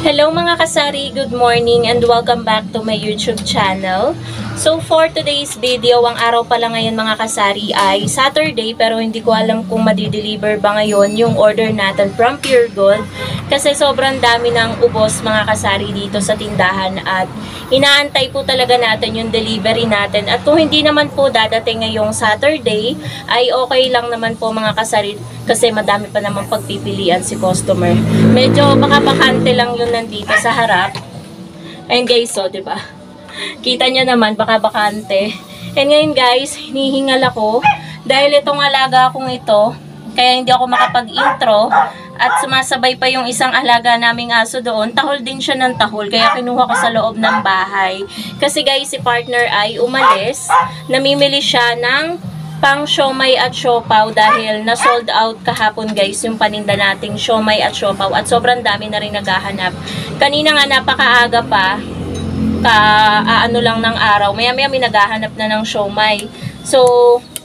Hello mga kasari, good morning and welcome back to my YouTube channel. So for today's video, ang araw pala ngayon mga kasari ay Saturday pero hindi ko alam kung madideliver ba ngayon yung order natin from Pure Gold kasi sobrang dami ng ubos mga kasari dito sa tindahan at inaantay po talaga natin yung delivery natin at kung hindi naman po dadating ngayong Saturday ay okay lang naman po mga kasari kasi madami pa naman pagpipilian si customer. Medyo baka bakante lang yun nandito sa harap. Ayun guys, so diba? Kita nyo naman, baka bakante. And ngayon guys, hinihingal ako dahil itong alaga akong ito, kaya hindi ako makapag-intro at sumasabay pa yung isang alaga naming aso doon. Tahol din siya ng tahol, kaya kinuha ko sa loob ng bahay. Kasi guys, si partner ay umalis, namimili siya ng pang siomay at siopaw dahil na-sold out kahapon guys yung paninda nating siomay at siopaw at sobrang dami na rin naghahanap. Kanina nga napakaaga pa, ano lang ng araw, maya-maya may naghahanap na ng siomay. So,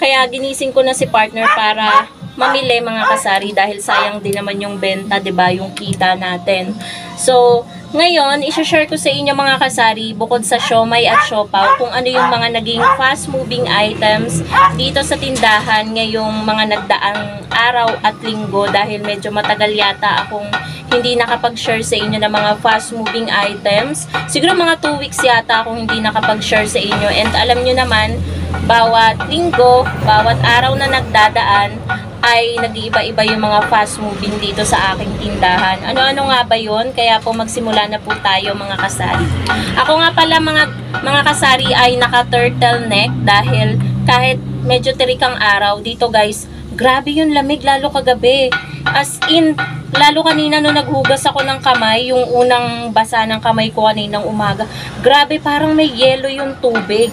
kaya ginising ko na si partner para mamili mga kasari dahil sayang din naman yung benta, 'di ba, yung kita natin. So, ngayon, i-share ko sa inyo mga kasari, bukod sa siomay at siopaw, kung ano yung mga naging fast-moving items dito sa tindahan ngayong mga nagdaang araw at linggo dahil medyo matagal yata akong hindi nakapag-share sa inyo ng mga fast-moving items. Siguro mga 2 weeks yata akong hindi nakapag-share sa inyo and alam nyo naman, bawat linggo, bawat araw na nagdadaan, ay nag-iiba-iba yung mga fast-moving dito sa aking tindahan. Ano-ano nga ba yun? Kaya po magsimula na po tayo mga kasari. Ako nga pala mga kasari ay naka-turtleneck dahil kahit medyo tirikang araw dito guys, grabe yung lamig lalo kagabi. As in, lalo kanina nung naghugas ako ng kamay, yung unang basa ng kamay ko kaninang umaga, grabe parang may yelo yung tubig.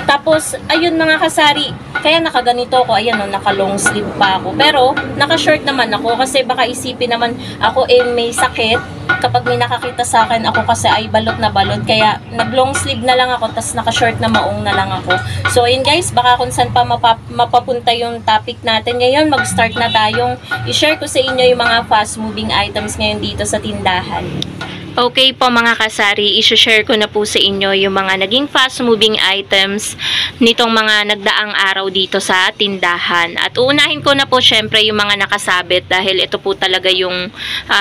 Tapos, ayun mga kasari, kaya nakaganito ako, ayan o, naka-long sleeve pa ako. Pero, naka-short naman ako kasi baka isipin naman ako may sakit kapag may nakakita sa akin ako kasi ay balot na balot. Kaya, nag-long sleeve na lang ako, tas naka-short na maong na lang ako. So, ayun guys, baka kung saan pa mapapunta yung topic natin ngayon, mag-start na tayong i-share ko sa inyo yung mga fast-moving items ngayon dito sa tindahan. Okay po mga kasari, i-share ko na po sa inyo yung mga naging fast-moving items nitong mga nagdaang araw dito sa tindahan. At uunahin ko na po syempre yung mga nakasabit dahil ito po talaga yung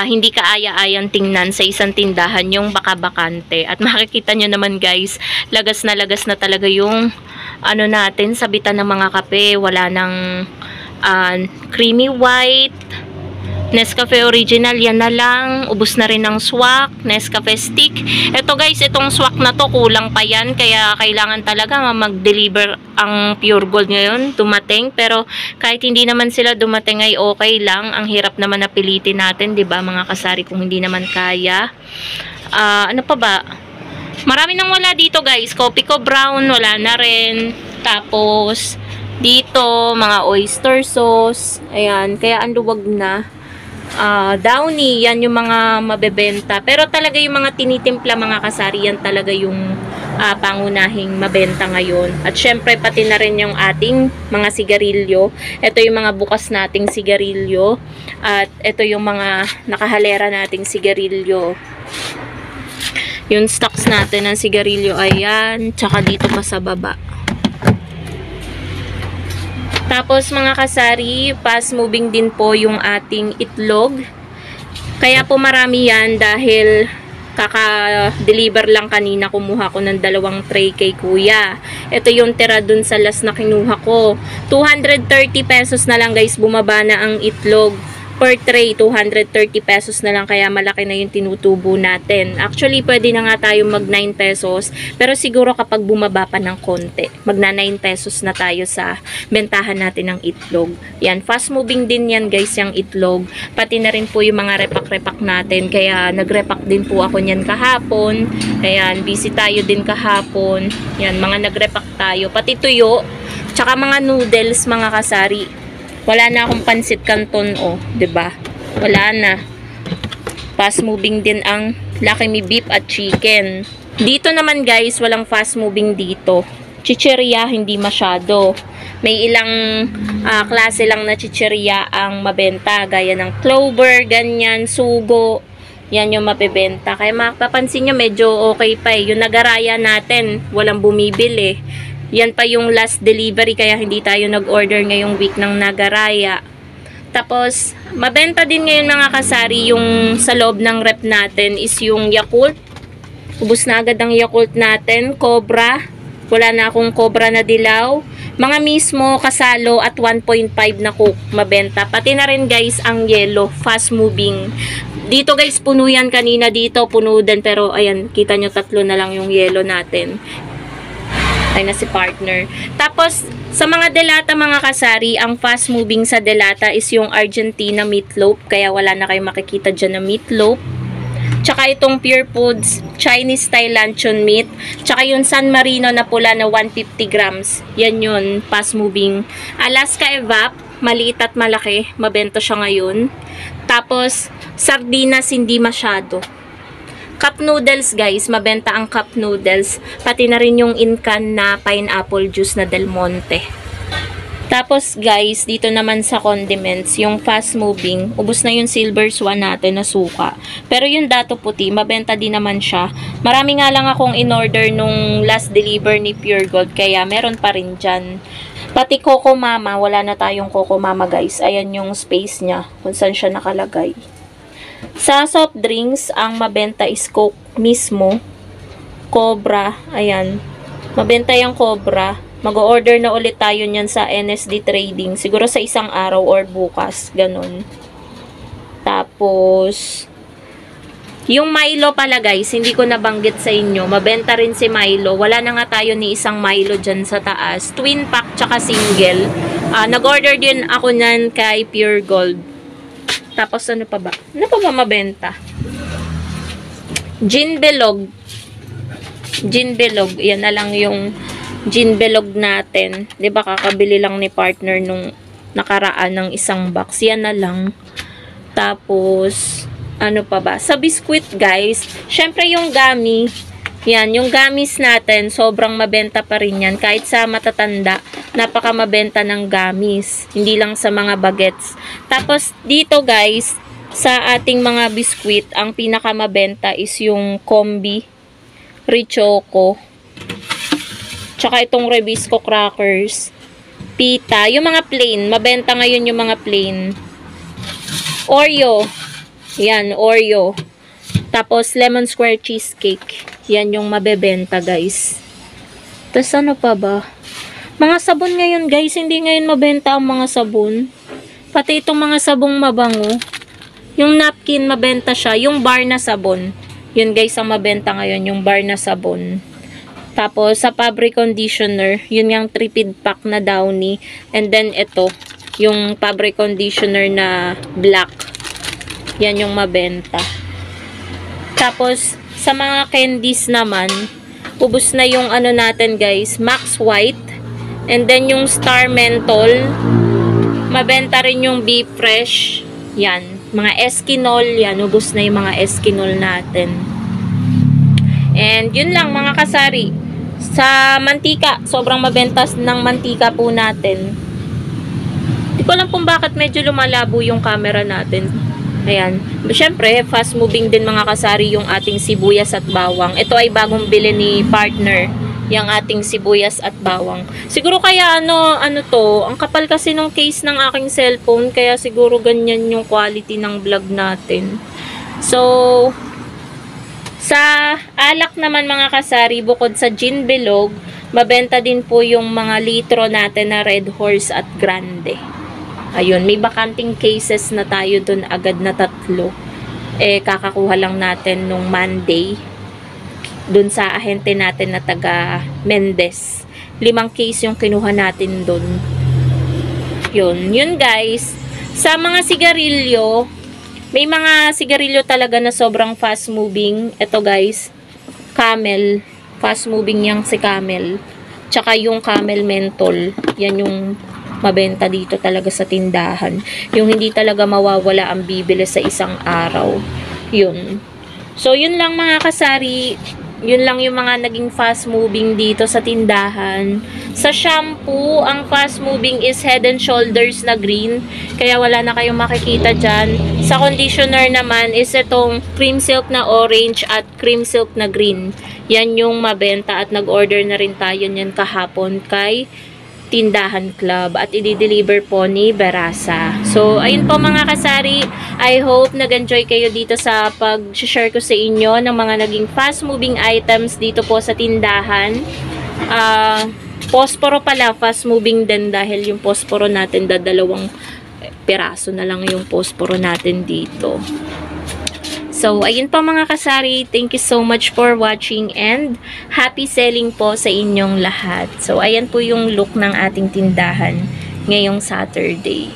hindi kaaya-ayang tingnan sa isang tindahan, yung baka-bakante. At makikita nyo naman guys, lagas na talaga yung ano natin, sabitan ng mga kape. Wala ng creamy white, Nescafe Original, yan na lang. Ubus na rin ng swak, Nescafe Stick. Ito guys, itong swak na to, kulang pa yan. Kaya kailangan talaga mag-deliver ang Pure Gold ngayon, dumating. Pero kahit hindi naman sila dumating ay okay lang. Ang hirap naman napilitin natin, 'di ba mga kasari, kung hindi naman kaya. Ano pa ba? Marami nang wala dito guys. Coffee ko brown, wala na rin. Tapos, dito, mga oyster sauce. Ayan, kaya ang luwag na. Downy, yan yung mga mabebenta. Pero talaga yung mga tinitimpla mga kasari, yan talaga yung pangunahing mabenta ngayon. At syempre pati na rin yung ating mga sigarilyo. Ito yung mga bukas nating sigarilyo. At ito yung mga nakahalera nating sigarilyo. Yung stocks natin ng sigarilyo, ayan. Tsaka dito pa sa baba. Tapos mga kasari, fast moving din po yung ating itlog. Kaya po marami yan dahil kaka-deliver lang kanina, kumuha ko ng 2 tray kay kuya. Ito yung tira dun sa last na kinuha ko. 230 pesos na lang guys, bumaba na ang itlog. Per tray, 230 pesos na lang, kaya malaki na yung tinutubo natin. Actually, pwede na nga tayo mag 9 pesos, pero siguro kapag bumaba pa ng konti, magna 9 pesos na tayo sa bentahan natin ng itlog. Yan, fast moving din yan guys, yung itlog. Pati na rin po yung mga repak-repak natin, kaya nagrepak din po ako niyan kahapon. Ayan, busy tayo din kahapon. Yan, mga nagrepak tayo. Pati tuyo, tsaka mga noodles mga kasari. Wala na akong pansit canton, oh, 'di ba? Wala na. Fast moving din ang Lucky Me beef at chicken. Dito naman guys, walang fast moving dito. Chicheria hindi masyado. May ilang klase lang na chicheria ang mabenta, gaya ng Clover, ganyan, Sugo, Yan yung mapibenta. Kaya mapapansin nyo, medyo okay pa eh. Yung nagaraya natin, walang bumibili. Yan pa yung last delivery, kaya hindi tayo nag-order ngayong week ng nagaraya. Tapos, mabenta din ngayon mga kasari, yung sa loob ng rep natin is yung Yakult. Ubus na agad ang Yakult natin. Cobra. Wala na akong Cobra na dilaw. Mga mismo, kasalo at 1.5 na Coke mabenta. Pati na rin guys ang yellow, fast moving. Dito guys, puno yan kanina dito, puno din. Pero ayan, kita nyo tatlo na lang yung yellow natin. Ay na si partner. Tapos, sa mga delata mga kasari, ang fast moving sa delata is yung Argentina meatloaf. Kaya wala na kayo makikita dyan na meatloaf. Tsaka itong Pure Foods Chinese style luncheon meat. Tsaka yung San Marino na pula na 150 grams. Yan yun, fast moving. Alaska Evap, maliit at malaki. Mabenta siya ngayon. Tapos, sardinas hindi masyado. Cup noodles guys, mabenta ang cup noodles. Pati na rin yung in-can na pineapple juice na Del Monte. Tapos guys, dito naman sa condiments, yung fast moving, ubos na yung silver swan natin na suka. Pero yung dato puti, mabenta din naman siya. Marami nga lang akong in-order nung last deliver ni Pure Gold, kaya meron pa rin dyan. Pati Coco Mama, wala na tayong Coco Mama guys. Ayan yung space niya, kung saan siya nakalagay. Sa soft drinks, ang mabenta is Coke mismo. Cobra, ayan. Mabenta yung Cobra. Mag-order na ulit tayo niyan sa NSD Trading. Siguro sa isang araw or bukas. Ganun. Tapos, yung Milo pala guys, hindi ko nabanggit sa inyo. Mabenta rin si Milo. Wala na nga tayo ni isang Milo dyan sa taas. Twin pack tsaka single. Nag-order din ako niyan kay Pure Gold. Tapos ano pa ba? Ano pa ba mabenta? Gin Belog. Gin Belog. Yan na lang yung gin belog natin. 'Di ba kakabili lang ni partner nung nakaraan ng isang box. Yan na lang. Tapos ano pa ba? Sa biscuit guys, syempre yung gummy. Yan, yung gummies natin, sobrang mabenta pa rin yan. Kahit sa matatanda, napaka mabenta ng gummies. Hindi lang sa mga bagets. Tapos dito guys, sa ating mga biscuit, ang pinakamabenta is yung Combi, Richoco, tsaka itong Rebisco crackers, pita, yung mga plain, mabenta ngayon yung mga plain. Oreo, yan, Oreo. Tapos lemon square cheesecake, yan yung mabebenta guys. Tapos ano pa ba? Mga sabon ngayon guys, hindi ngayon mabenta ang mga sabon. Pati itong mga sabong mabango. Yung napkin mabenta siya, yung bar na sabon. Yun guys ang mabenta ngayon, yung bar na sabon. Tapos, sa fabric conditioner, yun yung tripid pack na Downy. And then, ito, yung fabric conditioner na black. Yan yung mabenta. Tapos, sa mga candies naman, ubos na yung ano natin guys, Max White. And then, yung Star Menthol. Mabenta rin yung Be Fresh. Yan. Mga Eskinol. Yan, ubos na yung mga Eskinol natin. And, yun lang mga kasari. Sa mantika, sobrang mabentas ng mantika po natin. Hindi ko alam kung bakit medyo lumalabo yung camera natin. Ayan. Siyempre, fast moving din mga kasari yung ating sibuyas at bawang. Ito ay bagong bili ni partner, yung ating sibuyas at bawang. Siguro kaya ano to, ang kapal kasi ng case ng aking cellphone, kaya siguro ganyan yung quality ng vlog natin. So, sa alak naman mga kasari, bukod sa gin belog, mabenta din po yung mga litro natin na Red Horse at Grande. Ayun, may bakanting cases na tayo dun agad na 3. Kakakuha lang natin nung Monday dun sa ahente natin na taga Mendez. 5 case yung kinuha natin dun. Yun guys. Sa mga sigarilyo, may mga sigarilyo talaga na sobrang fast moving. Ito guys, Camel. Fast moving yang si Camel. Tsaka yung Camel Menthol. Yan yung mabenta dito talaga sa tindahan. Yung hindi talaga mawawala ang bibili sa isang araw. Yun. So, yun lang mga kasari. Yun lang yung mga naging fast moving dito sa tindahan. Sa shampoo, ang fast moving is Head and Shoulders na green. Kaya wala na kayong makikita dyan. Sa conditioner naman is itong Cream Silk na orange at Cream Silk na green. Yan yung mabenta at nag-order na rin tayo niyan kahapon kay Tindahan Club at i-deliver po ni Berasa. So, ayun po mga kasari. I hope nag-enjoy kayo dito sa pag-share ko sa inyo ng mga naging fast-moving items dito po sa tindahan. Posporo pala, fast-moving din dahil yung posporo natin, dadalawang piraso na lang yung posporo natin dito. So, ayun po mga kasari. Thank you so much for watching and happy selling po sa inyong lahat. So, ayan po yung look ng ating tindahan ngayong Saturday.